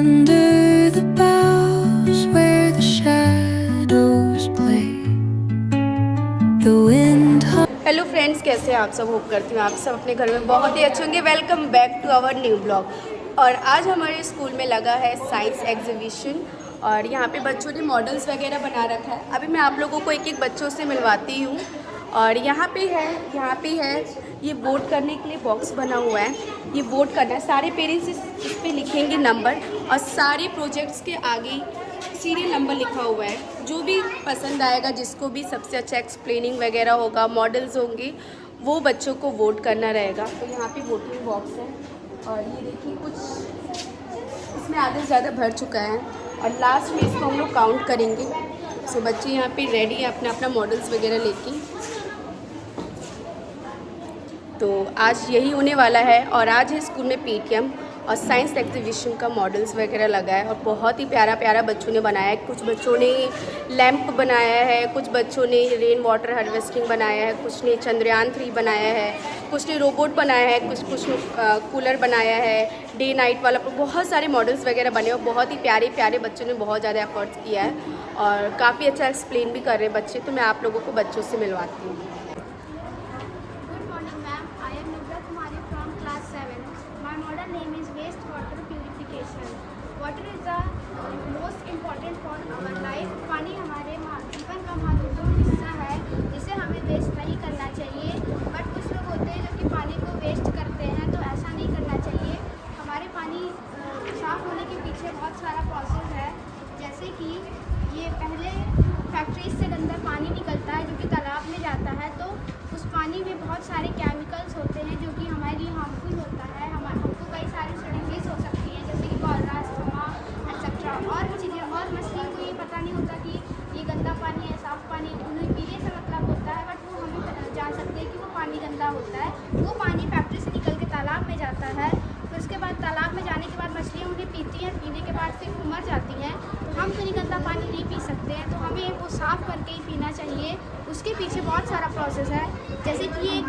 under the boughs where the shadows play. The wind hello friends, कैसे हैं आप सब? होप करती हूँ आप सब अपने घर में बहुत ही अच्छे होंगे। Welcome back to our new blog. और आज हमारे स्कूल में लगा है साइंस एग्जीबिशन और यहाँ पे बच्चों ने मॉडल्स वगैरह बना रखा है। अभी मैं आप लोगों को एक एक बच्चों से मिलवाती हूँ। और यहाँ पे है ये वोट करने के लिए बॉक्स बना हुआ है। ये वोट करना है, सारे पेरेंट्स इस पर लिखेंगे नंबर और सारे प्रोजेक्ट्स के आगे सीरियल नंबर लिखा हुआ है। जो भी पसंद आएगा, जिसको भी सबसे अच्छा एक्सप्लेनिंग वगैरह होगा, मॉडल्स होंगे, वो बच्चों को वोट करना रहेगा। तो यहाँ पे वोटिंग बॉक्स है और ये देखिए कुछ इसमें आधे से ज़्यादा भर चुका है और लास्ट में इसको हम लोग काउंट करेंगे। सो बच्चे यहाँ पे रेडी है अपना अपना मॉडल्स वगैरह लेके। तो आज यही होने वाला है और आज है स्कूल में पेटीएम और साइंस एग्जीबिशन का मॉडल्स वगैरह लगा है और बहुत ही प्यारा प्यारा बच्चों ने बनाया है। कुछ बच्चों ने लैंप बनाया है, कुछ बच्चों ने रेन वाटर हार्वेस्टिंग बनाया है, कुछ ने चंद्रयान 3 बनाया है, कुछ ने रोबोट बनाया है, कुछ ने कूलर बनाया है, डे नाइट वाला। बहुत सारे मॉडल्स वगैरह बने और बहुत ही प्यारे प्यारे बच्चों ने बहुत ज़्यादा एफर्ट्स किया है और काफ़ी अच्छा एक्सप्लेन भी कर रहे हैं बच्चे। तो मैं आप लोगों को बच्चों से मिलवाती हूँ। Model name is wastewater purification. Water is the most important for our life. पानी हमारे जीवन का महत्वपूर्ण हिस्सा है जिसे हमें वेस्ट नहीं करना चाहिए। बट कुछ लोग होते हैं जो कि पानी को वेस्ट करते हैं, तो ऐसा नहीं करना चाहिए। हमारे पानी साफ होने के पीछे बहुत सारा प्रोसेस है। जैसे कि ये पहले फैक्ट्रीज से गंदा पानी निकलता है जो कि तालाब में जाता है, तो उस पानी में बहुत सारे केमिकल्स होते हैं जो कि हमारे लिए हार्मफुल होता है। हमको कई सारी डिजीज हो सकती हैं जैसे कि कॉलरा, अस्थमा एक्सेट्रा और भी चीज़ें। और मछलियों को ये पता नहीं होता कि ये गंदा पानी है, साफ़ पानी, उन्हें पीने से मतलब होता है, बट वो हमें जान सकते हैं कि वो पानी गंदा होता है। वो पानी फैक्ट्री से निकल के तालाब में जाता है। फिर उसके बाद तालाब में जाने के बाद मछलियाँ उन्हें पीती हैं, पीने के बाद फिर वो मर जाती हैं। तो हम तो ये गंदा पानी नहीं पी सकते हैं, तो हमें वो साफ़ करके ही पीना चाहिए। उसके पीछे बहुत सारा प्रोसेस है। जैसे कि एक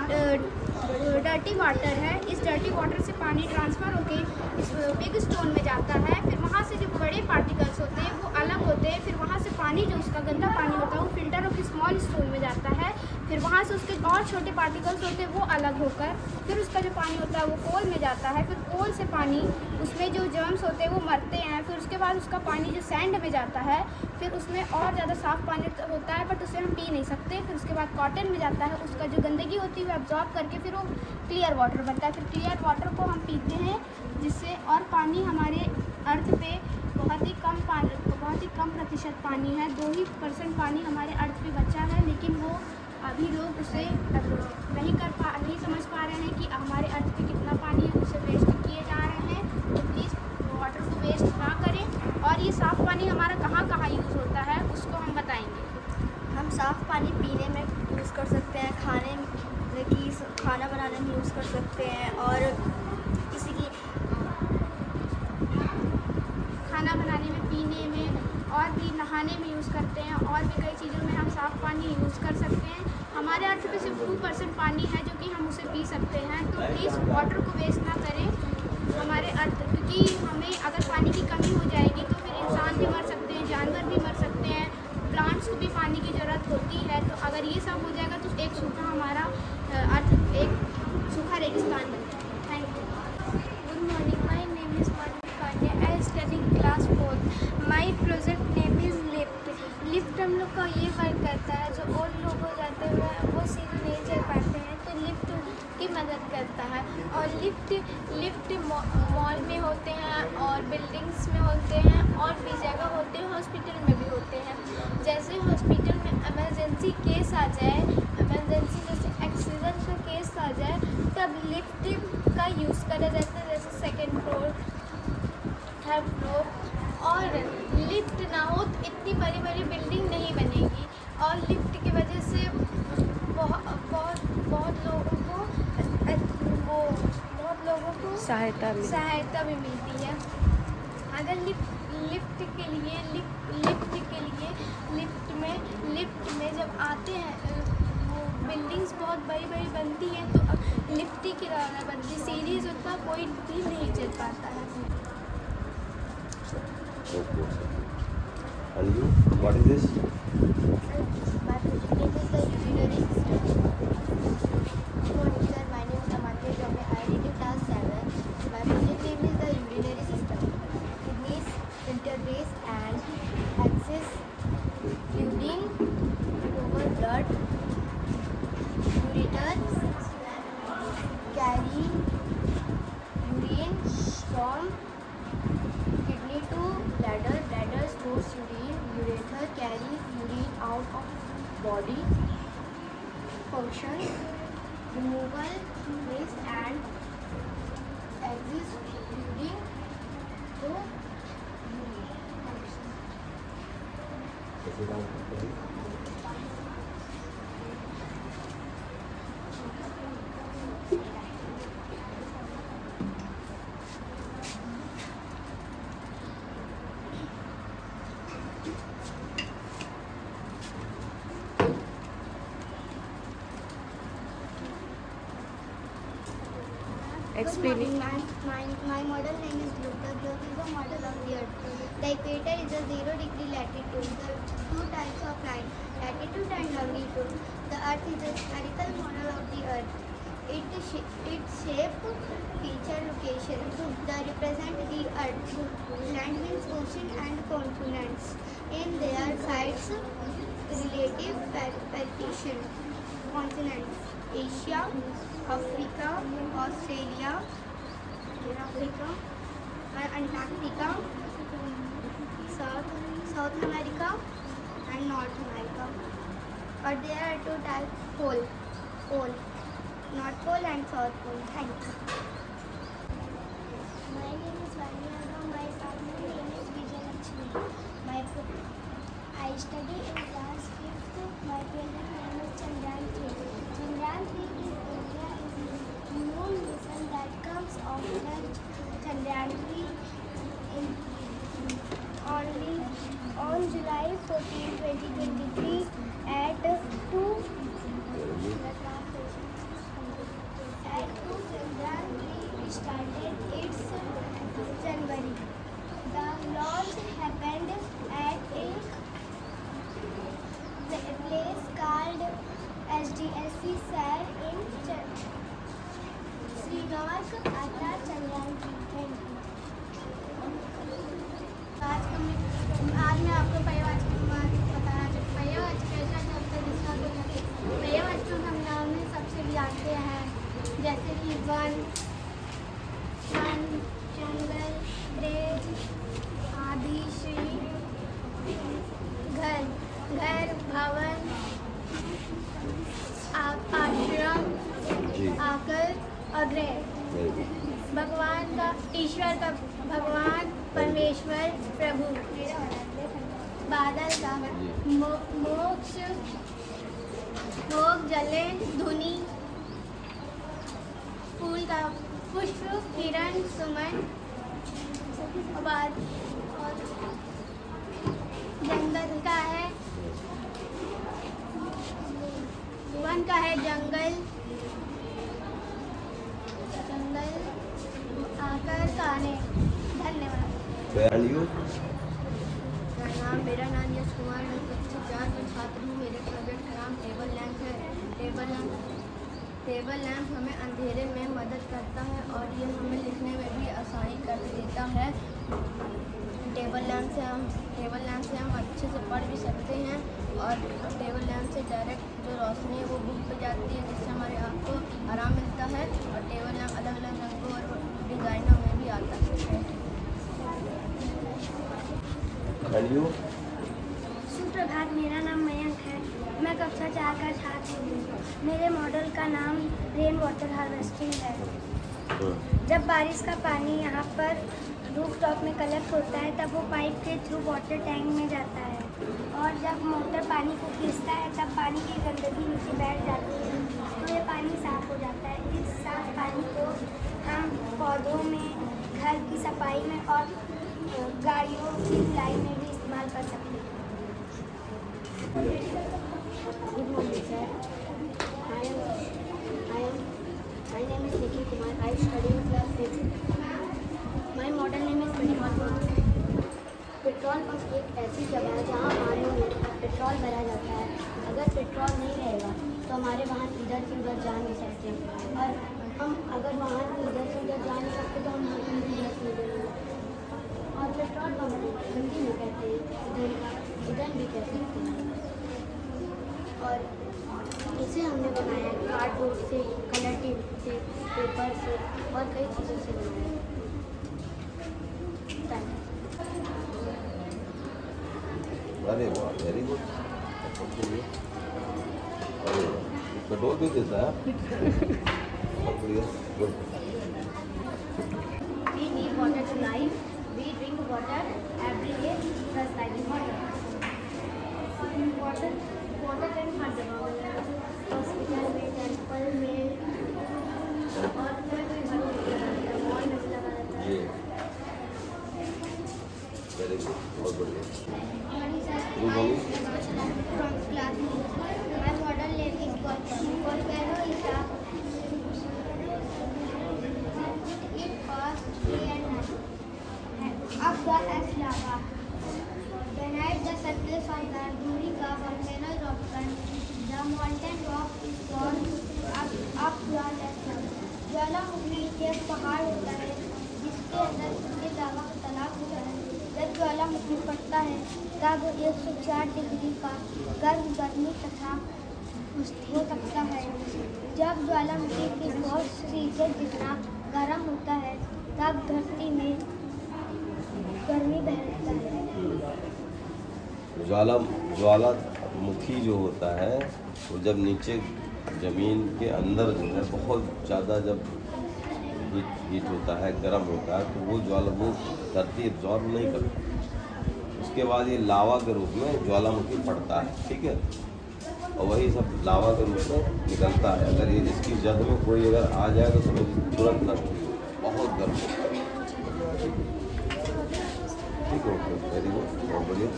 डर्टी वाटर है, इस डर्टी वाटर से पानी ट्रांसफ़र होके इस बिग स्टोन में जाता है। फिर वहाँ से जो बड़े पार्टिकल्स होते हैं वो अलग होते हैं। फिर वहाँ से पानी जो उसका गंदा पानी होता है वो फिल्टर होकर स्मॉल स्टोन में जाता है। फिर वहाँ से उसके और छोटे पार्टिकल्स होते हैं वो अलग होकर फिर उसका जो पानी होता है वो कोल में जाता है। फिर कोल से पानी, उसमें जो जर्म्स होते हैं वो मरते हैं। फिर उसके बाद उसका पानी जो सैंड में जाता है, फिर उसमें और ज़्यादा साफ़ पानी होता है बट उसे हम पी नहीं सकते। फिर उसके बाद कॉटन में जाता है, उसका जो गंदगी होती है वो एब्जॉर्ब करके फिर वो क्लियर वाटर बनता है। फिर क्लियर वाटर को हम पीते हैं, जिससे और पानी हमारे अर्थ पे बहुत ही कम प्रतिशत पानी है। 2% पानी हमारे अर्थ पे बचा है, लेकिन वो अभी लोग उसे नहीं समझ पा रहे हैं कि हमारे अर्थ पे कितना पानी है, उसे वेस्ट किए जा रहे हैं। तो प्लीज़ वाटर को वेस्ट ना करें। और ये साफ़ पानी हमारा कहाँ कहाँ यूज़ होता है उसको हम बताएंगे। हम साफ़ पानी पीने में यूज़ कर सकते हैं, खाना बनाने में यूज़ कर सकते हैं, और किसी की खाना बनाने में, पीने में और भी नहाने में यूज़ करते हैं। और भी कई चीज़ों में हम साफ़ पानी यूज़ कर सकते हैं। हमारे अर्थ पे सिर्फ 2% पानी है जो कि हम उसे पी सकते हैं। तो प्लीज़ वाटर को वेस्ट ना करें हमारे अर्थ, क्योंकि हमें अगर पानी की कमी हो जाएगी तो फिर इंसान भी मर सकते हैं, जानवर भी मर सकते हैं, प्लांट्स को भी पानी की ज़रूरत होती है। तो अगर ये सब हो जाएगा तो एक सूखा हमारा अर्थ एक सूखा रेगिस्तान बनता है। Thank you. Good morning, my name is Manvi Pandey, I study class 4। My project name is lift. Lift हम लोग का ये वर्क करता है, जो और लोग हो जाते हैं वो सीढ़ी नहीं चढ़ पाते हैं तो लिफ्ट की मदद करता है। और लिफ्ट मॉल में होते हैं और बिल्डिंग्स में होते हैं और भी जगह होते हैं, हॉस्पिटल में भी होते हैं। जैसे हॉस्पिटल में इमरजेंसी केस आ जाए, इमरजेंसी जैसे एक्सीडेंट का केस आ जाए, तब लिफ्ट का यूज़ करा जाता है, जैसे 2nd फ्लोर, 3rd फ्लोर। और लिफ्ट ना हो तो इतनी बड़ी बड़ी बिल्डिंग नहीं बनेगी। और लिफ्ट की वजह से बहुत लोगों को सहायता भी मिलती है। अगर लिफ्ट में जब आते हैं, वो बिल्डिंग्स बहुत बड़ी बड़ी बनती हैं, तो लिफ्ट की तरह बनती, सीढ़ी उतना कोई भी नहीं चल पाता है। Okay. And you? What is this? My project name is the urinary system. Good morning, sir. My name is Amanti Jome. I read in class 7. My project name is the urinary system. Kidneys interface and access fluiding over blood. Ureters carry urine from kidney to bladder. Bladder stores urine. Ureter carries urine out of body. Functions: removal, waste and exit fluiding to urine. Explaining. My model name is Globe. The globe is a model of the earth. The equator is a 0-degree latitude. The two types of line, latitude and longitude. The earth is a spherical model of the earth. Its shape, feature, location. They represent the earth. Land means ocean and continents. In their sides, relative partition. Continents: Asia, Africa, Australia, Antarctica, South America, and North America. But there are two types: pole, North Pole and South Pole. Thank you. My name is Vanya. My family name is Vijayalakshmi. I study in class 5th. My favorite name is Chandrayaan 3. Chandrayaan 3 is India is moon mission that comes after Chandrayaan 3 on July 14, 2023 at 2 Chandrayaan 3 started its January. The launch happened at a place called SDSC SAR in Srinagar after Chandrayaan 3. आज मैं आपको पर्यावरण के बारे में बताना चाहती हूँ। पर्यावरण कैसा शब्द जिसका पर्यावरण को हम नाम में सबसे जानते हैं, जैसे कि वन, जंगल, देश आदि, श्री, घर, भवन, आश्रम, आकर और ग्रह। भगवान का, ईश्वर का, भगवान, परमेश्वर, प्रभु। बादल का, मोक्ष, भोग, जले, धुनी। फूल का, पुष्प, किरण, सुमन। जंगल का है, वन का है जंगल, आकर काने। धन्यवाद। And you? मेरा नाम यश कुमार, मैं कक्षा 4 का छात्र हूँ। मेरे प्रोजेक्ट का नाम टेबल लैंप है। टेबल लैंप हमें अंधेरे में मदद करता है और ये हमें लिखने में भी आसानी कर देता है। टेबल लैंप से हम अच्छे से पढ़ भी सकते हैं और टेबल लैंप से डायरेक्ट जो रोशनी है वो बुक पे जाती है, जिससे हमारे आँख को आराम मिलता है। और टेबल लैंप अलग अलग रंगों और डिज़ाइनों में भी आता है। And you? सुप्रभात, मेरा नाम मयंक है। मैं कक्षा 4 का छात्र हूँ। मेरे मॉडल का नाम रेन वाटर हार्वेस्टिंग है। जब बारिश का पानी यहाँ पर रूफ टॉप में कलेक्ट होता है तब वो पाइप के थ्रू वाटर टैंक में जाता है और जब मोटर पानी को खींचता है तब पानी की गंदगी नीचे बैठ जाती है तो ये पानी साफ़ हो जाता है। इस साफ पानी को हम पौधों में, घर की सफाई में और गाड़ियों की धुलाई में भी इस्तेमाल कर सकते हैं। Good morning, sir. My name is Nikhil Kumar. I study in class 6. My model name is 21. Petrol भरा जाता है। अगर पेट्रोल नहीं रहेगा तो हमारे वाहन इधर से उधर जा नहीं सकते, और हम अगर वाहन इधर से उधर जा नहीं सकते तो हम इधर से उधर। और पेट्रोल पंप हिंदी में कहते हैं ईंधन भी कह सकते हैं। और इसे हमने बनाया है कार्डबोर्ड से, कलर टिप से, पेपर से और कई चीज़ों से बनाया है। अरे वाह, वेरी गुड। अरे वाह, पेट्रोल भी देता है। बहुत बढ़िया, good. We need water to live. We drink water every day, thus life is water. Water tank हर जगह मिलता है, हॉस्पिटल में, टेम्पल में, और कोई घरों में लगा रहता है, मॉल में भी लगा रहता है। जी, वेरी गुड, बहुत बढ़िया। Good morning. From class, my model name is Volcano Isha. It was 3 and 9. Up the as lava. Beneath the surface of the Dhurika volcano eruption, the molten rock is gone up the as lava. ज्वालामुखी एक पहाड़ होता है जिसके अंदर सूखे लावा का तालाब होता है। जब ज्वालामुखी फटता है तब 104 डिग्री का गर्मी तथा हो सकता है। जब ज्वालामुखी की बहुत सीजन जितना गर्म होता है तब धरती में गर्मी बहता है। ज्वालामुखी जो होता है वो जब नीचे ज़मीन के अंदर जो है बहुत ज़्यादा जब हीट होता है, गर्म होता है, तो वो धरती एब्जॉर्ब नहीं करती। उसके बाद ये लावा के रूप में ज्वालामुखी फटता है, ठीक है, और वही सब लावा के रूप में निकलता है। अगर ये इसकी जद में कोई अगर आ जाए तो समझ तुरंत नष्ट हो, बहुत गर्म होता है। ठीक है, वेरी गुड, बहुत बढ़िया।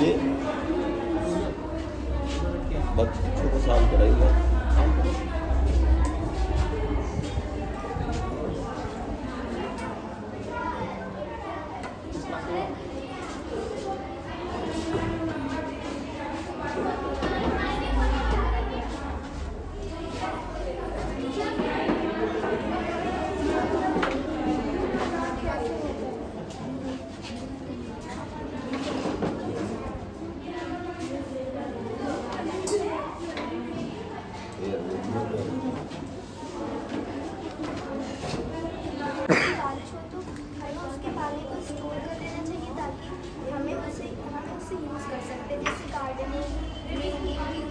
ये बच्चों को शांत कराइए। बारिश हो तो हमें उसके पानी को स्टोर कर देना चाहिए ताकि हमें उसे यूज़ कर सकते हैं, जैसे गार्डनिंग, कुकिंग,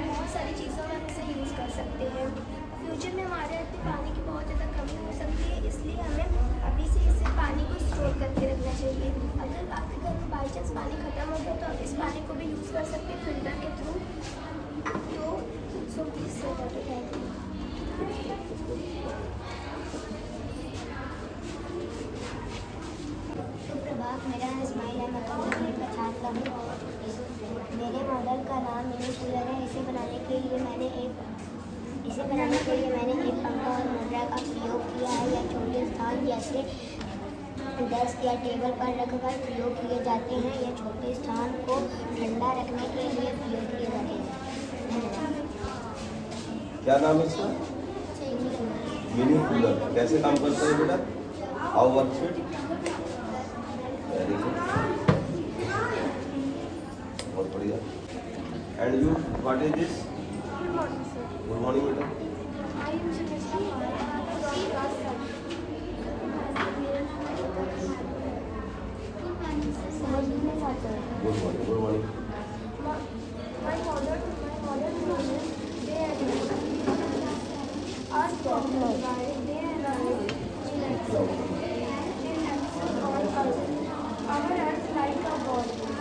बहुत सारी चीज़ों में हम इसे यूज़ कर सकते हैं। फ्यूचर में हमारे यहाँ पे पानी की बहुत ज़्यादा कमी हो सकती है, इसलिए हमें अभी से इसे पानी को स्टोर करके रखना चाहिए। अगर आपके घर में बाई चांस पानी ख़त्म हो गया तो आप इस पानी को भी यूज़ कर सकते हैं फिल्टर के थ्रू। तो सो प्लीज़ से वाटर थैंक यू। सुप्रभात, मेरा नाम इस्माइल है, मैं कॉलेज का छात्र हूँ। मेरे मॉडल का नाम मिनी कूलर है। इसे बनाने के लिए मैंने एक पंखा और मोटर का प्रयोग किया है। यह छोटे स्थान जैसे डेस्क या टेबल पर रखकर प्रयोग किए जाते हैं। यह छोटे स्थान को ठंडा रखने के लिए प्रयोग किए जाते हैं। धन्यवाद। क्या नाम है इसका? Mini cooler. कैसे काम करता है बेटा? How works it? Very good, बहुत बढ़िया। And you, what is this? Good morning बेटा। Good morning, good morning.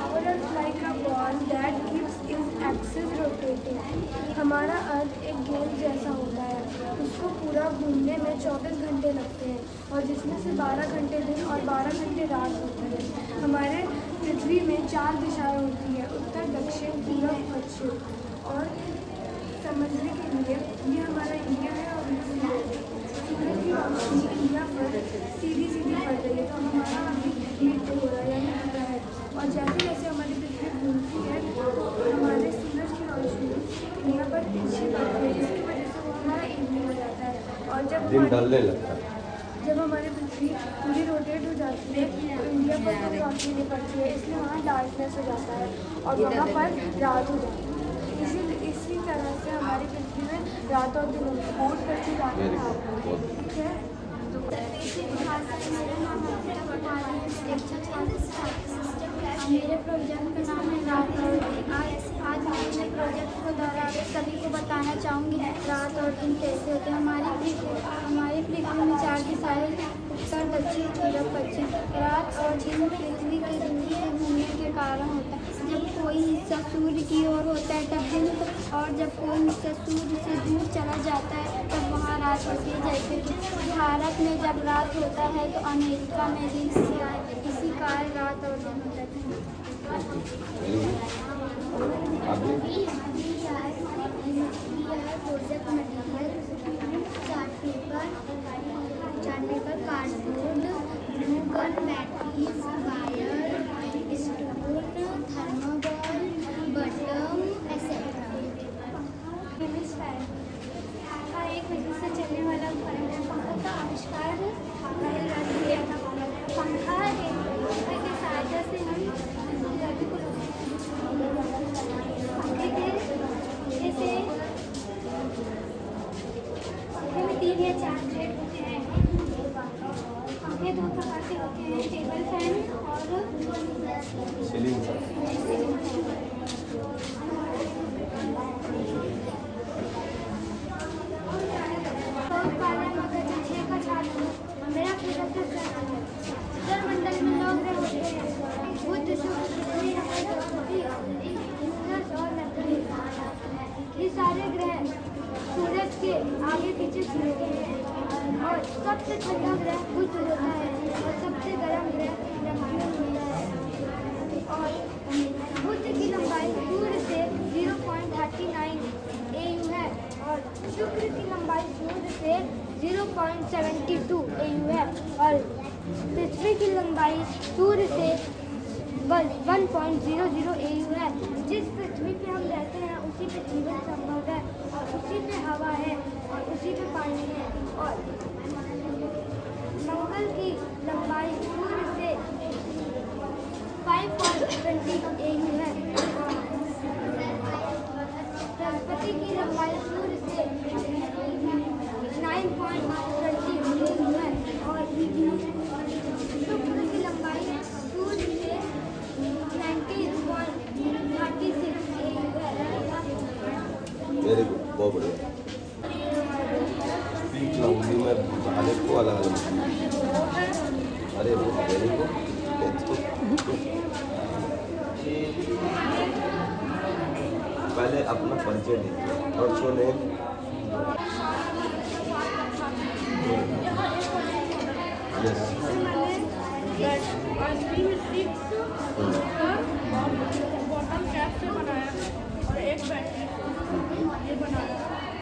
Our Earth like a ball that keeps its axis rotating. हमारा अर्थ एक गेंद जैसा होता है। उसको पूरा घूमने में 24 घंटे लगते हैं और जिसमें से 12 घंटे दिन और 12 घंटे रात होते हैं। हमारे पृथ्वी में 4 दिशाएं होती हैं, उत्तर, दक्षिण, पूर्व, पश्चिम। और समझने के लिए ये हमारा इंडिया है और ये सूरज है। सूरज की रोशनी इंडिया पर सीधी सीधी पड़ रही है तो हमारा अभी हीट हो रहा है यानी होता है। और जैसे जैसे हमारी पृथ्वी घूमती है तो हमारे सूरज की रोशनी यहाँ पर तिरछी पड़ती है जिसकी वजह से वो हमारा इवनिंग हो जाता है। और जब दिन ढलने लगता है। जब हमारी पृथ्वी पूरी रोटेट हो जाती है तो इंडिया पर कोई रोशनी नहीं पड़ती है, इसलिए वहाँ डार्कनेस हो जाता है और वहाँ पर रात हो जाती है। इसी तरह से हमारी पृथ्वी में रात और दिन बहुत करती जाती वेरी है। गुड। ठीक है। मेरे प्रोजेक्ट का नाम है रात और दिन। आज मैं अपने प्रोजेक्ट को द्वारा सभी को बताना चाहूँगी रात और दिन कैसे होते हैं। हमारी पृथ्वी में 4 दिशाएं उत्तर दक्षिण पूर्व पश्चिम। रात और दिन पृथ्वी के दूरी से घूमने के कारण होता है। जब कोई हिस्सा सूर्य की ओर होता है तब दिन और जब कोई हिस्सा सूर्य से दूर चला जाता है तब वहाँ रात होती है। जैसे कि भारत में जब रात होता है तो अमेरिका में भी इसी कारण रात और दिन होता है। Very good. आगे project material chart paper cardboard glue gun batteries wire stone thermoball button etcetera. पंखा एक बिजली से चलने वाला उपकरण है। पंखा का आविष्कार पहले रात किया था। पंखा की सहायता से हम गर्मी को पंखे में 3 या 4 थ्रेड होते हैं। पंखे 2 प्रकार के होते हैं, टेबल फैन और सीलिंग फैन। मेरा प्रोजेक्ट मंडल में 9 ग्रह होते हैं। बुध शुक्र बृहस्पति यूरेनस और नेपच्यून। ये सारे ग्रह सूरज के आगे पीछे घूमते हैं और सबसे ठंडा ग्रह बुध होता है और सबसे गर्म ग्रह नेपच्यून होता है। और बुध की लंबाई सूर्य से 0.39 AU है और शुक्र की लंबाई सूर्य से 0.72 AU है और पृथ्वी की लंबाई सूर्य से 1.00 AU है। जिस पृथ्वी पे हम रहते हैं उसी पे जीवन संभव है और उसी पे हवा है और उसी पे पानी है। और मंगल की लंबाई सूर्य से 5.20 AU है। बृहस्पति की लंबाई सूर्य से 9.20 AU है और शुक्र की लंबाई सूर्य से 19.36 AU है। वेरी गुड, बहुत बढ़िया। स्पीच लूँगी मैं हर एक को अलग अलग। अरे वेरी गुड। पहले अपना परिचय दीजिए और सुने।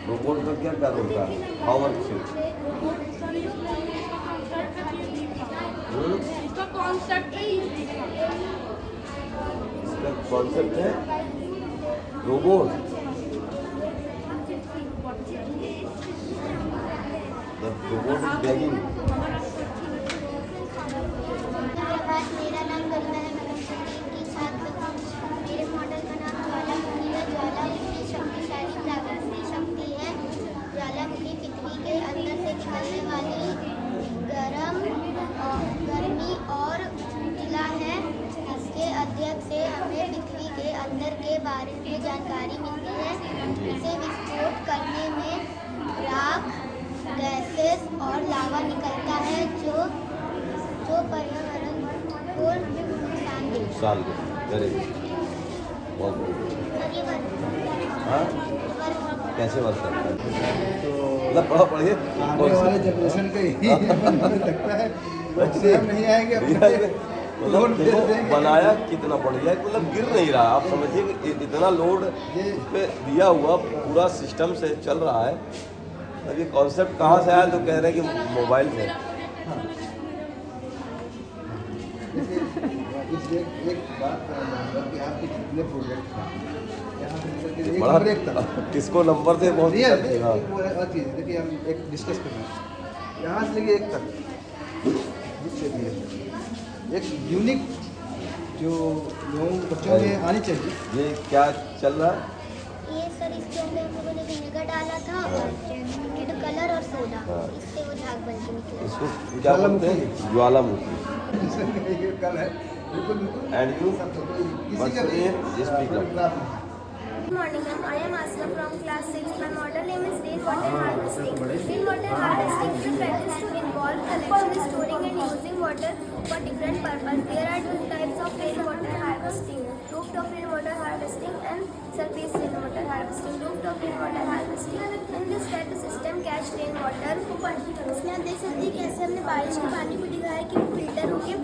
रोबोट का क्या कार्य होता है? पावर से इसका कॉन्सेप्ट है इसका कॉन्सेप्ट है robot. The robot is begging. मेरा नाम गरिमा है। मैं की छात्र हूँ। मेरे मॉडल का नाम ज्वालामुखी है। ज्वालामुखी शक्तिशाली प्राकृतिक शक्ति है। ज्वालामुखी पृथ्वी के अंदर से निकलने वाली गर्मी और जिला है। इसके अध्ययन से हमें पृथ्वी के अंदर के बारे में जानकारी मिलती है। इसे विस्फोट करने में राख गैसेस और लावा निकलता है जो पर्यावरण को नुकसान दे। वेरी गुड, बहुत बढ़िया। हाँ, कैसे वर्क करता है? मतलब पढ़ा पढ़िए आने वाले जनरेशन का यही लगता है, बच्चे हम नहीं आएंगे अपने मतलब देखो बनाया कितना बढ़िया है, मतलब गिर नहीं रहा। आप समझिए कि इतना लोड इस पे दिया हुआ पूरा सिस्टम से चल रहा है। अब ये कॉन्सेप्ट कहाँ से आया, तो कह रहे हैं कि मोबाइल से। एक बात कि आपके जितने प्रोजेक्ट हैं बड़ा किसको नंबर से बहुत हाँ। चीज़ देखिए, हम एक डिस्कस करना यहाँ से लेके एक तक एक यूनिक जो लोगों बच्चों में आनी चाहिए। ये क्या चल रहा है? ये सर इसके अंदर हम लोगों ने विनेगर डाला था और रेड कलर और सोडा, इससे वो झाग बन के निकला। इसको क्या बोलते हैं? ज्वालामुखी। ये कल है बिल्कुल बिल्कुल। एंड यू किसी का भी speak Good morning, ma'am. I am Asla from class 6. My model name is rainwater harvesting. Rainwater harvesting is a practice to involve collection, storing and using water for different purposes. There are two types of rainwater harvesting: rooftop rainwater harvesting and surface rainwater harvesting. Rooftop rainwater harvesting. In this type of system, catch rainwater. इसमें आप देख सकते हैं कैसे हमने बारिश के पानी को दिखाया है कि वो फिल्टर होकर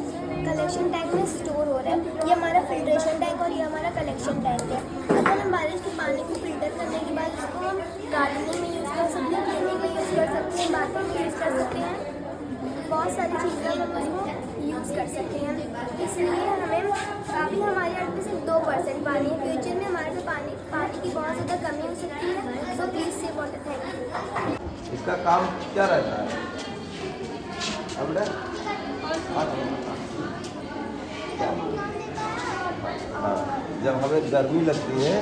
कलेक्शन टैंक में स्टोर हो रहा है। ये हमारा फिल्ट्रेशन टैंक और ये हमारा कलेक्शन टैंक है। अगर हम बारिश के पानी को फिल्टर करने के बाद इसको हम गार्डनिंग में यूज़ कर सकते हैं, क्लीनिंग में यूज़ कर सकते हैं, बाथरूम में यूज़ कर सकते हैं, बहुत सारी चीज़ें हम उसको यूज़ कर सकते हैं। इसलिए हमें अभी हमारे यहाँ पे सिर्फ 2% पानी है। फ्यूचर में हमारे पे पानी की बहुत ज़्यादा कमी हो सकती है। So please save water. Thank you. इसका काम क्या रहता है? अब हाँ, जब हमें गर्मी लगती है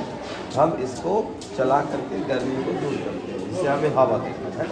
हम इसको चला करके गर्मी को दूर करते हैं, जिससे हमें हवा देता है।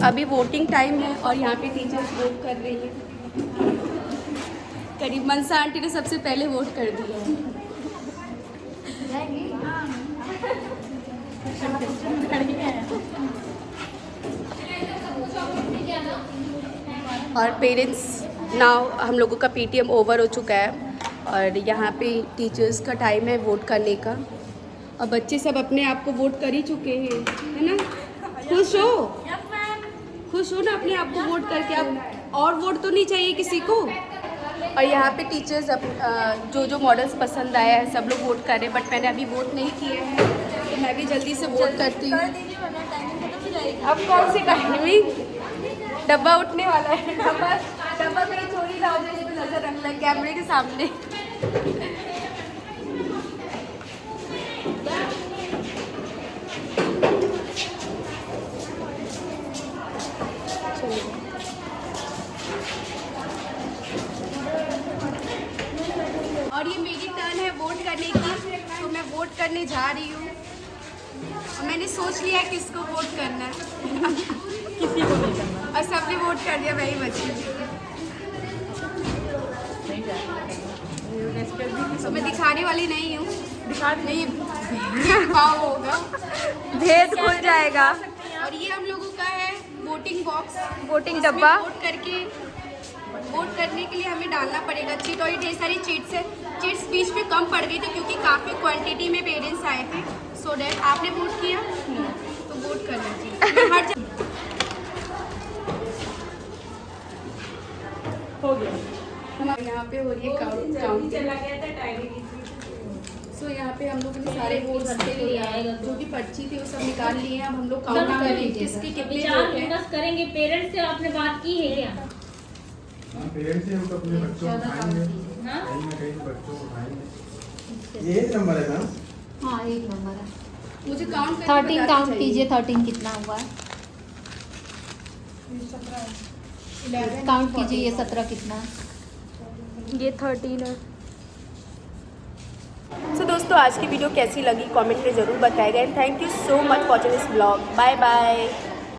अभी वोटिंग टाइम है और यहाँ पे टीचर्स वोट कर रही हैं। करीब मनसा आंटी ने सबसे पहले वोट कर दिया है। और पेरेंट्स नाउ हम लोगों का पीटीएम ओवर हो चुका है और यहाँ पे टीचर्स का टाइम है वोट करने का और बच्चे सब अपने आप को वोट कर ही चुके हैं, है ना? खुश हो ना अपने आप को वोट करके। अब और वोट तो नहीं चाहिए किसी को। और यहाँ पे टीचर्स जो मॉडल्स पसंद आया है सब लोग वोट कर रहे हैं, बट मैंने अभी वोट नहीं किए हैं तो मैं भी जल्दी से वोट करती हूँ। अब कौन सी टाइमिंग? डब्बा उठने वाला है। डब्बा कहीं चोरी ना हो जाए, इसमें नजर रखना है कैमरे के सामने। और ये मेरी टर्न है वोट करने की, तो मैं वोट करने जा रही हूँ। और मैंने सोच लिया किसको वोट करना है। किसी को नहीं करना। और सबने वोट कर दिया, वही बची। तो मैं दिखाने वाली नहीं हूँ। नहीं भाव होगा, भेद खुल जाएगा। और ये हम लोगों का है वोटिंग बॉक्स, वोटिंग डब्बा। वोट करके वोट करने के लिए हमें डालना पड़ेगा चीट, और ये ढेर सारी चीट्स बीच में कम पड़ गई थी क्योंकि काफ़ी क्वांटिटी में पेरेंट्स आए थे। सो डैट आपने वोट किया? नो, तो वोट करना चाहिए हर जगह। हो गया, हमारे यहाँ पे हो रही है काउंट। सो यहाँ पे हम लोगों ने सारे वोट्स जो भी पर्ची थी वो सब निकाल लिए हैं। अब हम लोग काउंट कर रहे हैं किसके कितने वोट हैं। करेंगे। पेरेंट्स से आपने बात की है क्या? पेरेंट्स से हम तो अपने बच्चों को उठाएंगे, कहीं ना कहीं बच्चों को उठाएंगे। ये नंबर है मैम? हाँ, एक नंबर है। मुझे काउंट 13 काउंट कीजिए, 13 कितना हुआ है? काउंट कीजिए, ये 17 कितना है? ये 13 है। सो दोस्तों, आज की वीडियो कैसी लगी कमेंट में ज़रूर बताएगा। And thank you so much watching this blog. Bye bye.